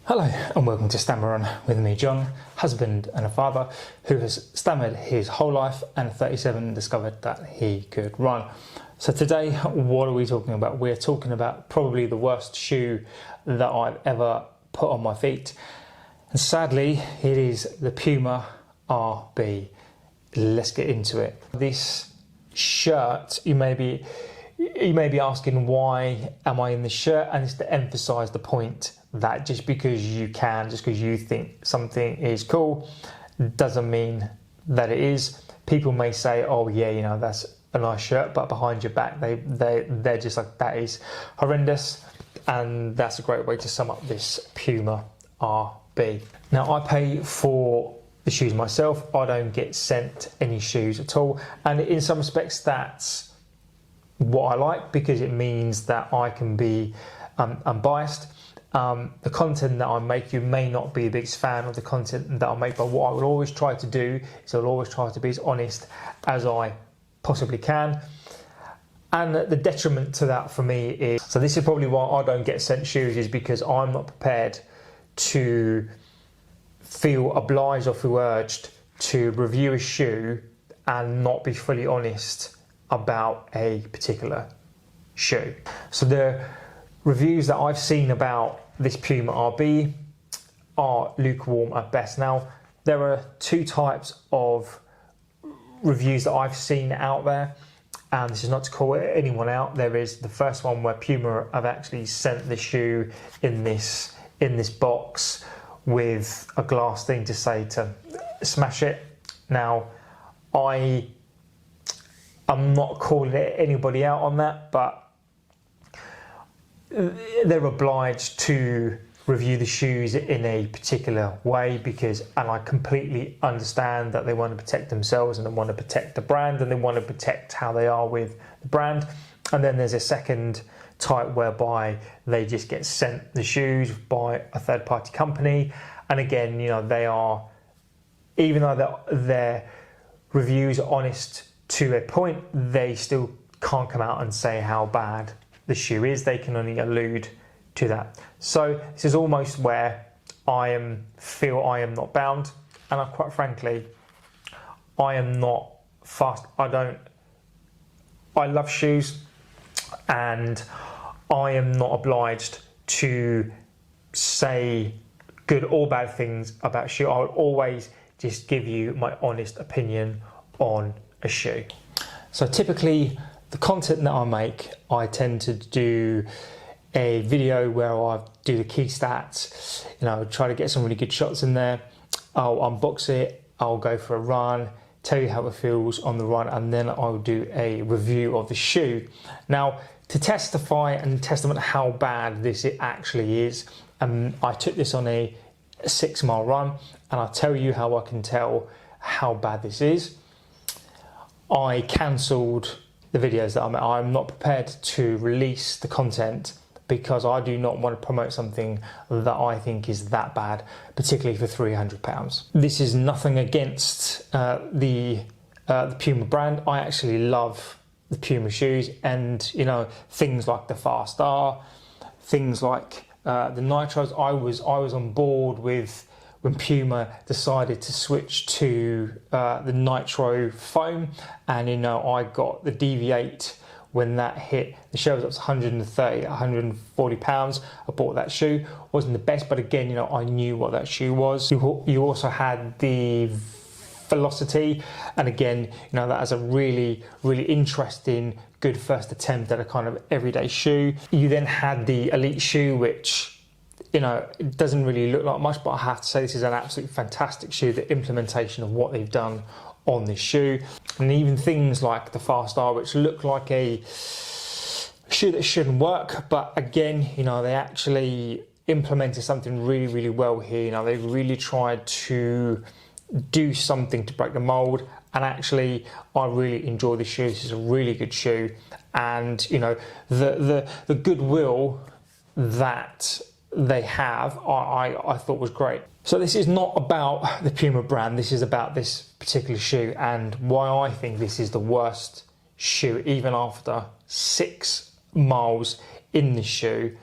Hello and welcome to stammerRun with me, John, husband and a father who has stammered his whole life and at 37 discovered that he could run. So today, what are we talking about? We're talking about probably the worst shoe that I've ever put on my feet. And sadly, it is the Puma RB. Let's get into it. This shirt, you may be asking, why am I in this shirt? And it's to emphasize the point that just because you can, just because you think something is cool, doesn't mean that it is. People may say, oh yeah, you know, that's a nice shirt, but behind your back, they're just like, that is horrendous. And that's a great way to sum up this Puma RB. Now, I pay for the shoes myself. I don't get sent any shoes at all. And in some respects, that's what I like, because it means that I can be unbiased. The content that I make, you may not be the biggest fan of the content that I make, but what I will always try to do is I'll always try to be as honest as I possibly can. And the detriment to that for me is, so this is probably why I don't get sent shoes, is because I'm not prepared to feel obliged or feel urged to review a shoe and not be fully honest about a particular shoe. So the reviews that I've seen about this Puma RB are lukewarm at best. Now, there are two types of reviews that I've seen out there, and this is not to call anyone out. There is the first one where Puma have actually sent the shoe in this box with a glass thing to say to smash it. Now, I'm not calling anybody out on that, but they're obliged to review the shoes in a particular way, and I completely understand that they want to protect themselves and they want to protect the brand and they want to protect how they are with the brand. And then there's a second type whereby they just get sent the shoes by a third-party company, and again, you know, they are, even though their reviews are honest to a point, they still can't come out and say how bad the shoe is. They can only allude to that. So this is almost where I feel I am not bound, and quite frankly, I am not fast. I love shoes, and I am not obliged to say good or bad things about a shoe. I will always just give you my honest opinion on a shoe. So typically, the content that I make, I tend to do a video where I do the key stats, you know, try to get some really good shots in there. I'll unbox it, I'll go for a run, tell you how it feels on the run, and then I'll do a review of the shoe. Now, to testify and testament how bad this actually is, I took this on a 6-mile run, and I'll tell you how I can tell how bad this is. I cancelled the videos that I'm not prepared to release the content, because I do not want to promote something that I think is that bad, particularly for £300. This is nothing against the Puma brand. I actually love the Puma shoes, and you know, things like the Fast-R, things like the Nitros. I was on board with when Puma decided to switch to the Nitro Foam, and you know, I got the DV8 when that hit the shelves. Up to 130, 140 pounds. I bought that shoe. Wasn't the best, but again, you know, I knew what that shoe was. You also had the Velocity, and again, you know, that is a really interesting, good first attempt at a kind of everyday shoe. You then had the Elite shoe, which, you know, it doesn't really look like much, but I have to say this is an absolutely fantastic shoe. The implementation of what they've done on this shoe, and even things like the Fast-R, which look like a shoe that shouldn't work, but again, you know, they actually implemented something really well here. You know, they really tried to do something to break the mold, and actually I really enjoy the shoe. This is a really good shoe, and you know, the goodwill that they have, I thought was great. So this is not about the Puma brand, this is about this particular shoe, and why I think this is the worst shoe, even after 6 miles in the shoe,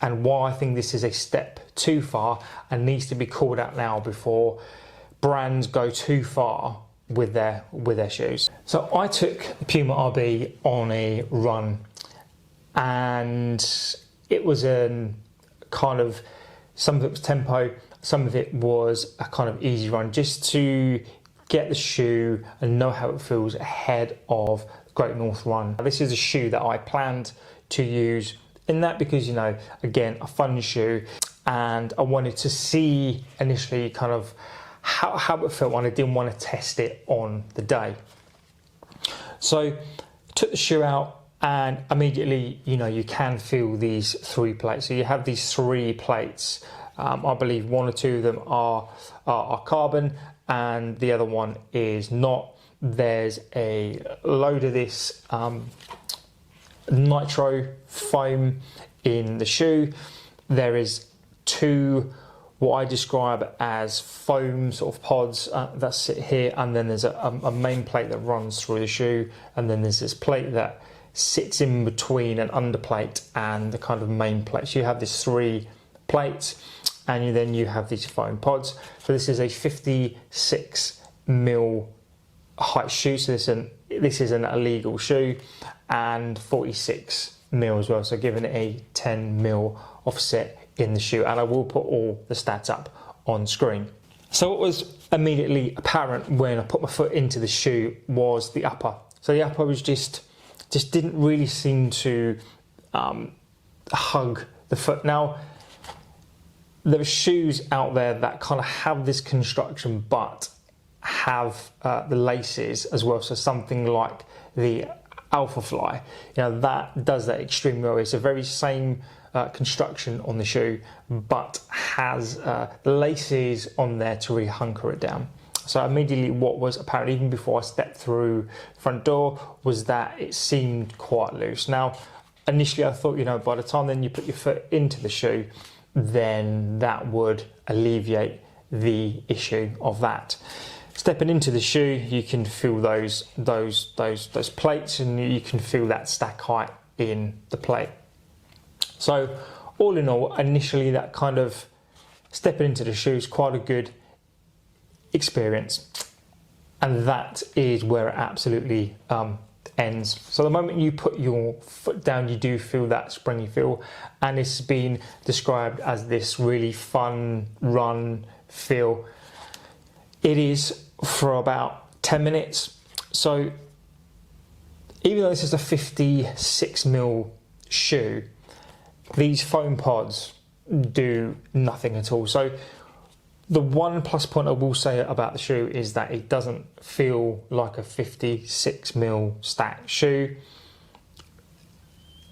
and why I think this is a step too far and needs to be called out now before brands go too far with their shoes. So I took the Puma RB on a run, and it was a kind of, some of it was tempo, some of it was a kind of easy run, just to get the shoe and know how it feels ahead of the Great North Run. This is a shoe that I planned to use in that because, you know, again, a fun shoe, and I wanted to see initially kind of how it felt, and I didn't want to test it on the day. So took the shoe out, and immediately, you know, you can feel these 3 plates. So you have these 3 plates. I believe 1 or 2 of them are carbon, and the other one is not. There's a load of this Nitro Foam in the shoe. There is 2 what I describe as foam sort of pods that sit here, and then there's a main plate that runs through the shoe, and then there's this plate that sits in between an underplate and the kind of main plate. So you have these 3 plates, and then you have these foam pods. So this is a 56mm height shoe, so this is an illegal shoe, and 46mm as well, so giving it a 10mm offset in the shoe, and I will put all the stats up on screen. So what was immediately apparent when I put my foot into the shoe was the upper. So the upper was just didn't really seem to hug the foot. Now, there are shoes out there that kind of have this construction but have the laces as well. So something like the Alpha Fly, you know, that does that extremely well. It's the very same construction on the shoe, but has the laces on there to really hunker it down. So immediately what was apparent, even before I stepped through the front door, was that it seemed quite loose. Now, initially I thought, you know, by the time then you put your foot into the shoe, then that would alleviate the issue of that. Stepping into the shoe, you can feel those plates, and you can feel that stack height in the plate. So all in all, initially that kind of stepping into the shoe is quite a good experience, and that is where it absolutely ends. So the moment you put your foot down, you do feel that springy feel, and it's been described as this really fun run feel. It is for about 10 minutes. So even though this is a 56mm shoe, these foam pods do nothing at all. So the one plus point I will say about the shoe is that it doesn't feel like a 56mm stack shoe.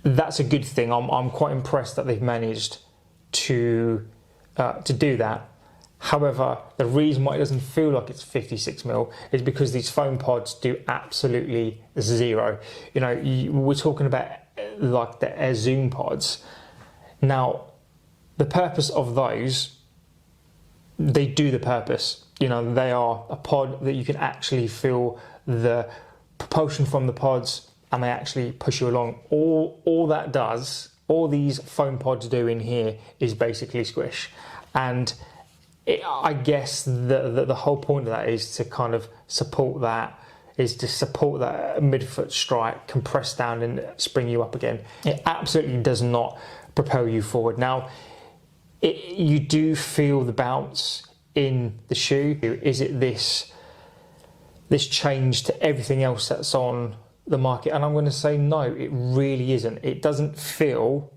That's a good thing. I'm quite impressed that they've managed to do that. However, the reason why it doesn't feel like it's 56mm is because these foam pods do absolutely zero. You know, we're talking about like the Air Zoom pods. Now, the purpose of those, they do the purpose. You know, they are a pod that you can actually feel the propulsion from the pods, and they actually push you along. All that does, all these foam pods do in here is basically squish. And I guess the whole point of that is to kind of support that, midfoot strike, compress down and spring you up again. It absolutely does not propel you forward. Now, you do feel the bounce in the shoe. Is it this change to everything else that's on the market? And I'm going to say no, it really isn't. It doesn't feel,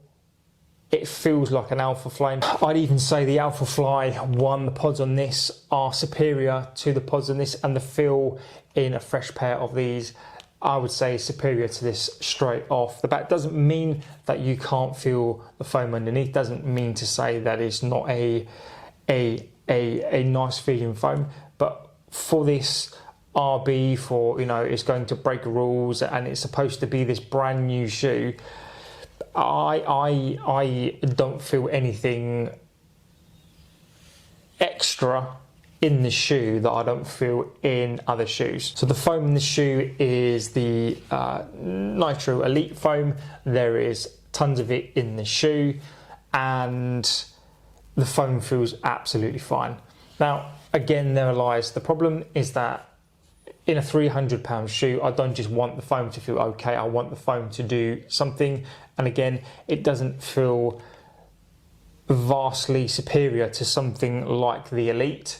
it feels like an Alpha Fly. I'd even say the Alpha Fly 1, the pods on this are superior to the pods on this, and the feel in a fresh pair of these, I would say, is superior to this straight off the bat. Doesn't mean that you can't feel the foam underneath, doesn't mean to say that it's not a nice feeling foam, but for this RB, for, you know, it's going to break rules and it's supposed to be this brand new shoe, I don't feel anything extra in the shoe that I don't feel in other shoes. So the foam in the shoe is the Nitro Elite foam. There is tons of it in the shoe, and the foam feels absolutely fine. Now, again, there lies the problem, is that in a £300 shoe, I don't just want the foam to feel okay, I want the foam to do something. And again, it doesn't feel vastly superior to something like the Elite.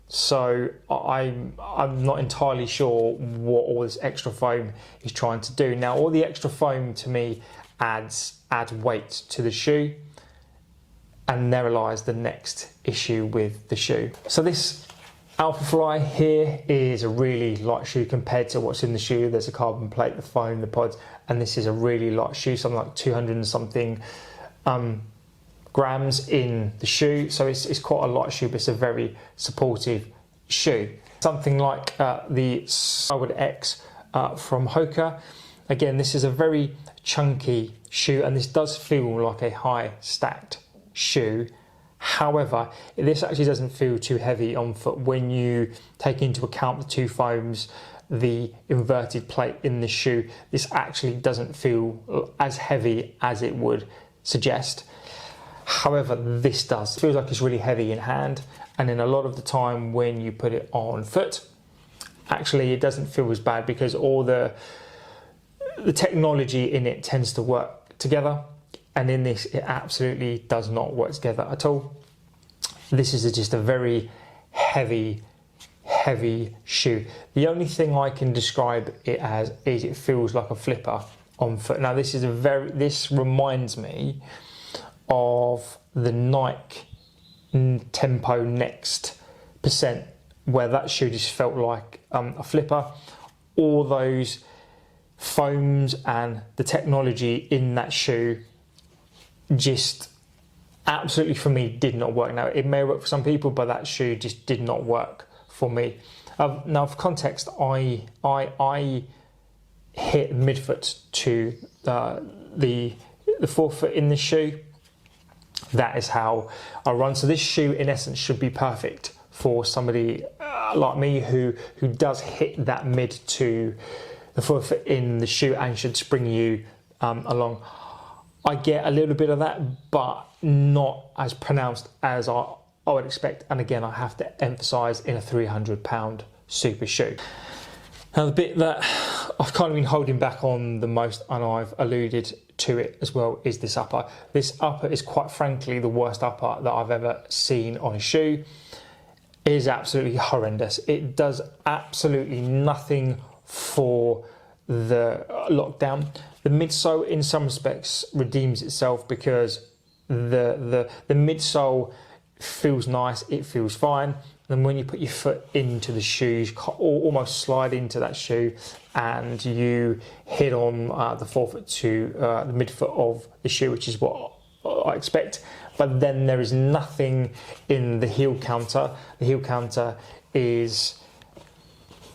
So I'm not entirely sure what all this extra foam is trying to do. Now, all the extra foam to me adds weight to the shoe, and there lies the next issue with the shoe. So this Alphafly here is a really light shoe compared to what's in the shoe. There's a carbon plate, the foam, the pods, and this is a really light shoe, something like 200 and something grams in the shoe. So it's quite a light shoe, but it's a very supportive shoe. Something like the Skyward X from Hoka. Again, this is a very chunky shoe, and this does feel like a high stacked shoe. However, this actually doesn't feel too heavy on foot when you take into account the two foams, the inverted plate in the shoe. This actually doesn't feel as heavy as it would suggest. However, this does. It feels like it's really heavy in hand, and then a lot of the time when you put it on foot, actually it doesn't feel as bad because all the technology in it tends to work together. And in this, it absolutely does not work together at all. This is just a very heavy shoe. The only thing I can describe it as is it feels like a flipper on foot. Now, this reminds me of the Nike Tempo Next Percent, where that shoe just felt like a flipper. All those foams and the technology in that shoe just absolutely, for me, did not work. Now, it may work for some people, but that shoe just did not work for me. Now, for context, I hit midfoot to the forefoot in the shoe. That is how I run. So this shoe, in essence, should be perfect for somebody like me who does hit that mid to the forefoot in the shoe and should spring you along. I get a little bit of that, but not as pronounced as I would expect. And again, I have to emphasize, in a £300 super shoe. Now, the bit that I've kind of been holding back on the most, and I've alluded to it as well, is this upper. This upper is quite frankly the worst upper that I've ever seen on a shoe. It is absolutely horrendous. It does absolutely nothing for the lockdown. The midsole in some respects redeems itself because the midsole feels nice, it feels fine. And when you put your foot into the shoe, you almost slide into that shoe and you hit on the forefoot to the midfoot of the shoe, which is what I expect. But then there is nothing in the heel counter. The heel counter is,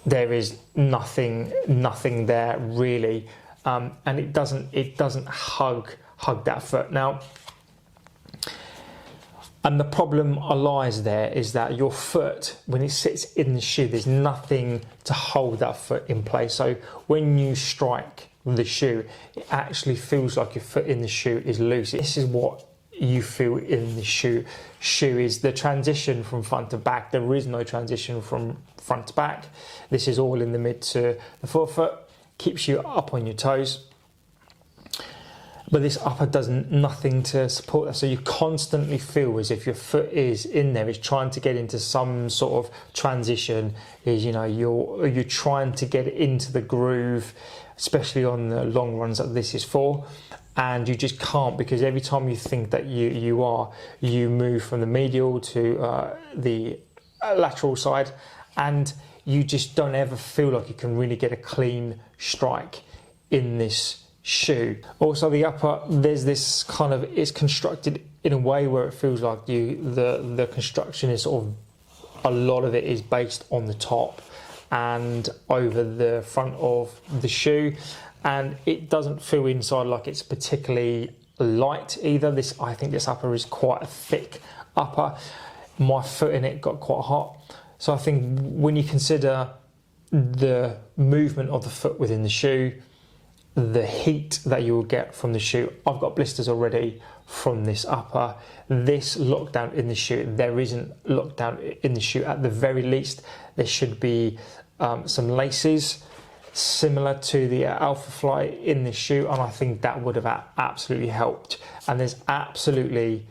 there is nothing there really. And it doesn't hug that foot. Now, and the problem lies there is that your foot, when it sits in the shoe, there's nothing to hold that foot in place. So when you strike the shoe, it actually feels like your foot in the shoe is loose. This is what you feel in the shoe. Shoe is the transition from front to back. There is no transition from front to back. This is all in the mid to the forefoot. Keeps you up on your toes, but this upper does nothing to support that. So you constantly feel as if your foot is in there, is trying to get into some sort of transition. Is, you know, you're trying to get into the groove, especially on the long runs that this is for, and you just can't, because every time you think that you move from the medial to the lateral side, and you just don't ever feel like you can really get a clean strike in this shoe. Also, the upper, there's this kind of, it's constructed in a way where it feels like the construction is sort of, a lot of it is based on the top and over the front of the shoe, and it doesn't feel inside like it's particularly light either. I think this upper is quite a thick upper. My foot in it got quite hot. So I think when you consider the movement of the foot within the shoe, the heat that you will get from the shoe, I've got blisters already from this upper. This lockdown in the shoe, there isn't lockdown in the shoe. At the very least, there should be some laces similar to the Alpha Fly in the shoe, and I think that would have absolutely helped. And there's absolutely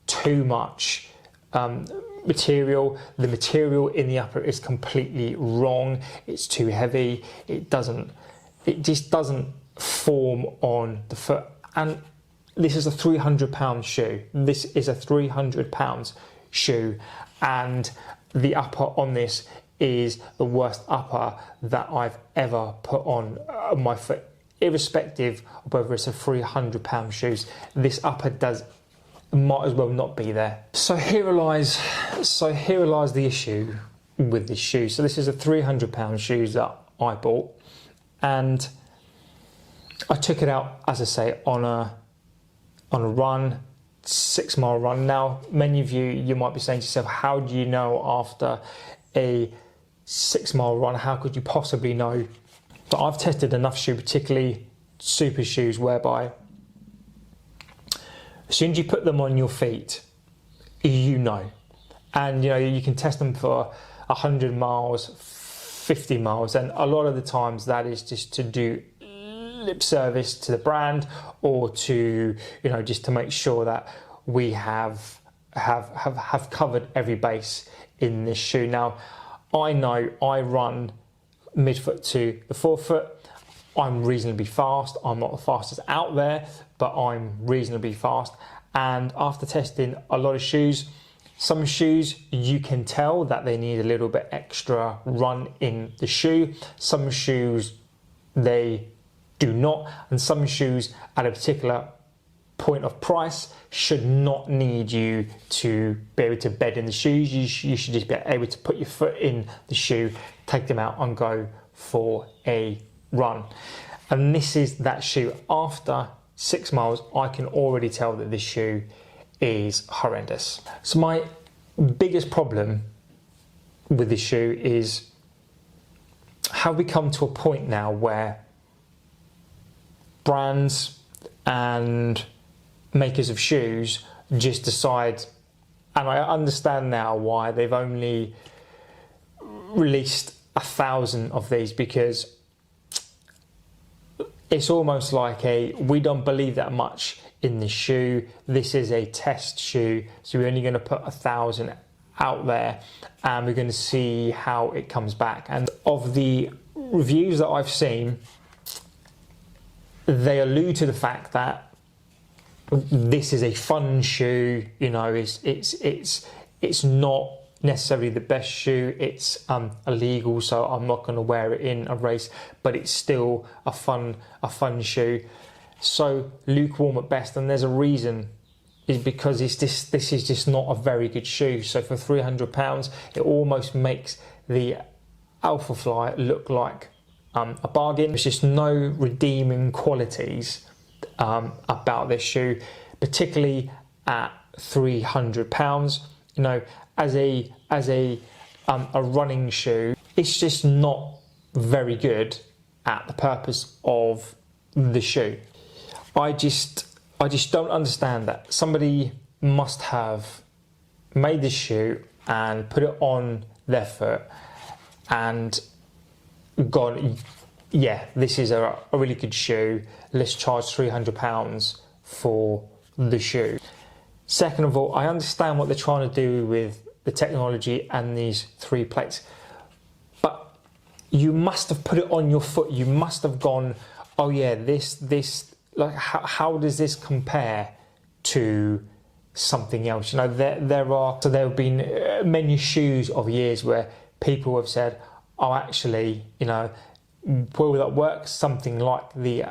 too much material. The material in the upper is completely wrong. It's too heavy. It just doesn't form on the foot. And this is a £300 shoe. This is a £300 shoe, and the upper on this is the worst upper that I've ever put on my foot, irrespective of whether it's a £300 shoes. This upper might as well not be there. So here lies the issue with this shoe. So this is a £300 shoes that I bought, and I took it out, as I say, on a run, 6 mile run. Now, many of you might be saying to yourself, how do you know after a 6 mile run? How could you possibly know? But I've tested enough shoes, particularly super shoes, whereby as soon as you put them on your feet, you know. And you can test them for 100 miles, 50 miles, and a lot of the times that is just to do lip service to the brand, or to just to make sure that we have covered every base in this shoe. Now, I know I run midfoot to the forefoot. I'm reasonably fast. I'm not the fastest out there, but I'm reasonably fast. And after testing a lot of shoes, some shoes you can tell that they need a little bit extra run in the shoe. Some shoes they do not, and some shoes at a particular point of price should not need you to be able to bed in the shoes. You should just be able to put your foot in the shoe, take them out and go for a run. And this is that shoe. After 6 miles, I can already tell that this shoe is horrendous. So my biggest problem with this shoe is, have we come to a point now where brands and makers of shoes just decide, and I understand now why they've only released 1,000 of these, because it's almost like we don't believe that much in this shoe. This is a test shoe, so we're only going to put 1,000 out there, and we're going to see how it comes back. And of the reviews that I've seen, they allude to the fact that this is a fun shoe. It's not necessarily the best shoe. It's illegal, so I'm not going to wear it in a race, but it's still a fun shoe. So lukewarm at best, and there's a reason. Is because this is just not a very good shoe. So for £300, it almost makes the Alpha Fly look like a bargain. There's just no redeeming qualities about this shoe, particularly at £300. As a running shoe, it's just not very good at the purpose of the shoe. I just don't understand that. Somebody must have made this shoe and put it on their foot and gone, yeah, this is a really good shoe. Let's charge £300 for the shoe. Second of all, I understand what they're trying to do with the technology and these 3 plates, but you must have put it on your foot. You must have gone, oh yeah, this like how does this compare to something else? There have been many shoes of years where people have said, oh, actually, will that work? Something like the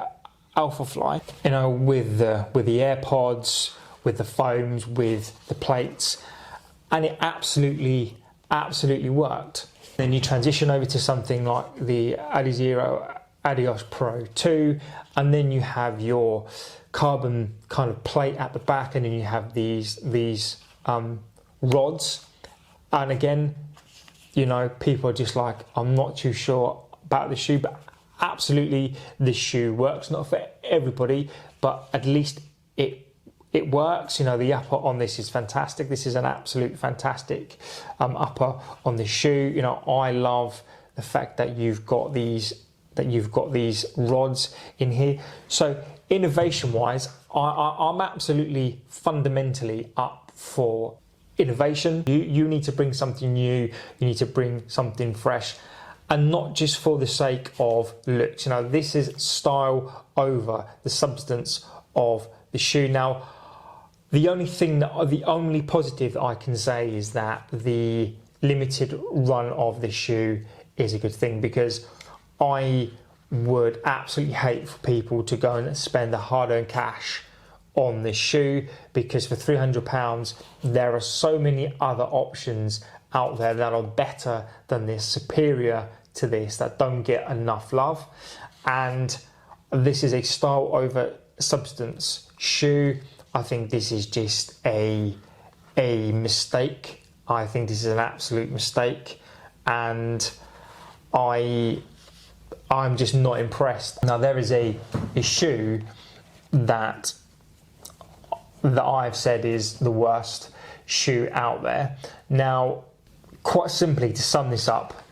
Alpha Fly, with the AirPods, with the foams, with the plates, and it absolutely worked. Then you transition over to something like the Adizero Adios Pro 2, and then you have your carbon kind of plate at the back, and then you have these rods, and again, people are just like, I'm not too sure about the shoe, but absolutely this shoe works. Not for everybody, but at least it it works. You know, the upper on this is fantastic. This is an absolute fantastic upper on this shoe. You know, I love the fact that you've got these rods in here. So innovation wise, I'm absolutely fundamentally up for innovation. You need to bring something new, you need to bring something fresh, and not just for the sake of looks. You know, this is style over the substance of the shoe. Now, the only positive that I can say is that the limited run of this shoe is a good thing, because I would absolutely hate for people to go and spend the hard-earned cash on this shoe, because for £300 there are so many other options out there that are better than this, superior to this, that don't get enough love. And this is a style over substance shoe. I think this is just a mistake. I think this is an absolute mistake, and I'm just not impressed. Now, there is a shoe that I've said is the worst shoe out there. Now, quite simply, to sum this up,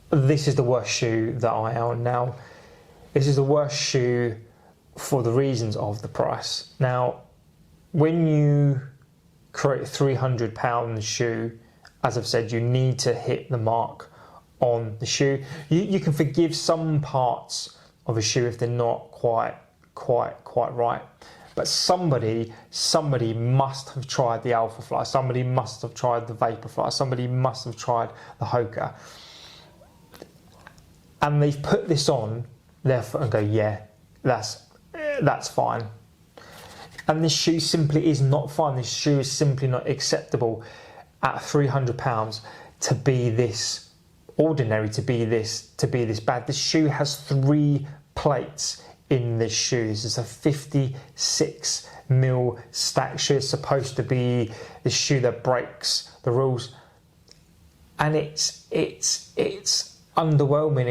this is the worst shoe that I own. Now, this is the worst shoe for the reasons of the price. Now, when you create a £300 shoe, as I've said, you need to hit the mark on the shoe. You can forgive some parts of a shoe if they're not quite right, but somebody must have tried the Alpha Fly, somebody must have tried the Vaporfly, somebody must have tried the Hoka, and they've put this on their foot and go, yeah, that's fine. And this shoe simply is not fine. This shoe is simply not acceptable at £300 to be this ordinary, to be this bad. This shoe has 3 plates in this shoe. This is a 56mm stack shoe. It's supposed to be the shoe that breaks the rules, and it's underwhelming.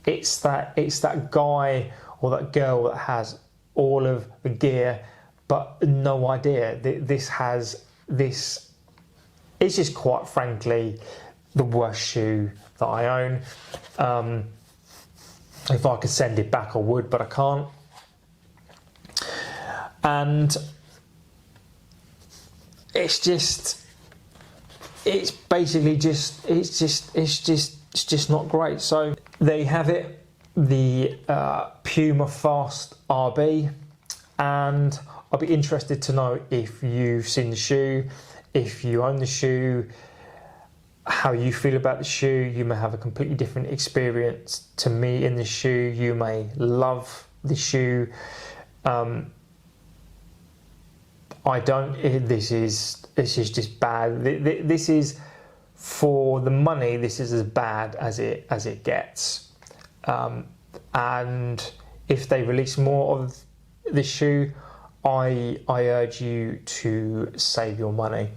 It's that guy or that girl that has all of the gear but no idea. It's just, quite frankly, the worst shoe that I own. If I could send it back, I would, but I can't. And it's just not great. So there you have it, the Puma Fast-RB, and I'll be interested to know if you've seen the shoe, if you own the shoe, how you feel about the shoe. You may have a completely different experience to me in the shoe. You may love the shoe. I don't. This is just bad. This is, for the money, this is as bad as it gets. And if they release more of this shoe, I urge you to save your money.